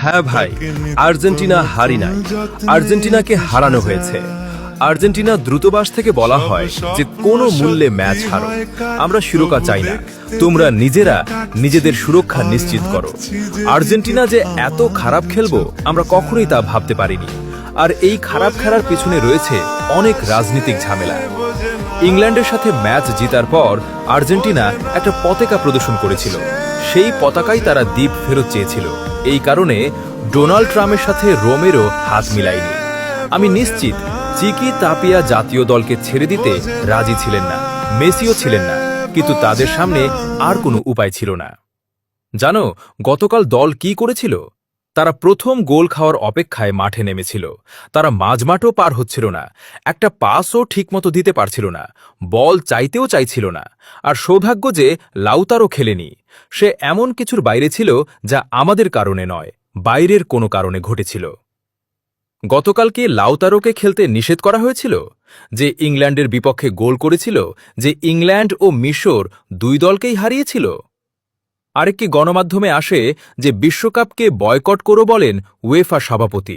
হ্যাঁ ভাই, আর্জেন্টিনা হারি নাই, আর্জেন্টিনাকে হারানো হয়েছে। আর্জেন্টিনা দ্রুতবাস থেকে বলা হয় যে কোনো মূল্যে ম্যাচ হারো, আমরা শিরোপা চাই না, তোমরা নিজেরা নিজেদের সুরক্ষা নিশ্চিত করো। আর্জেন্টিনা যে এত খারাপ খেলবো আমরা কখনোই তা ভাবতে পারিনি। আর এই খারাপ খেলার পিছনে রয়েছে অনেক রাজনৈতিক ঝামেলা। ইংল্যান্ডের সাথে ম্যাচ জিতার পর আর্জেন্টিনা একটা পতাকা প্রদর্শন করেছিল, সেই পতাকাই তারা দ্বীপ ফেরত চেয়েছিল। এই কারণে ডোনাল্ড ট্রাম্পের সাথে রোমেরও হাত মিলায়নি। আমি নিশ্চিত চিকি তাপিয়া জাতীয় দলকে ছেড়ে দিতে রাজি ছিলেন না, মেসিও ছিলেন না, কিন্তু তাদের সামনে আর কোনো উপায় ছিল না। জানো গতকাল দল কি করেছিল? তারা প্রথম গোল খাওয়ার অপেক্ষায় মাঠে নেমেছিল। তারা মাঝমাঠও পার হচ্ছিল না, একটা পাসও ঠিকমতো দিতে পারছিল না, বল চাইতেও চাইছিল না। আর সৌভাগ্য যে লাউতারও খেলেনি। সে এমন কিছুর বাইরে ছিল যা আমাদের কারণে নয়, বাইরের কোনো কারণে ঘটেছিল। গতকালকে লাউতারোকে খেলতে নিষেধ করা হয়েছিল, যে ইংল্যান্ডের বিপক্ষে গোল করেছিল, যে ইংল্যান্ড ও মিশর দুই দলকেই হারিয়েছিল। আরেকটি গণমাধ্যমে আসে যে বিশ্বকাপকে বয়কট করো বলেন উয়েফা সভাপতি।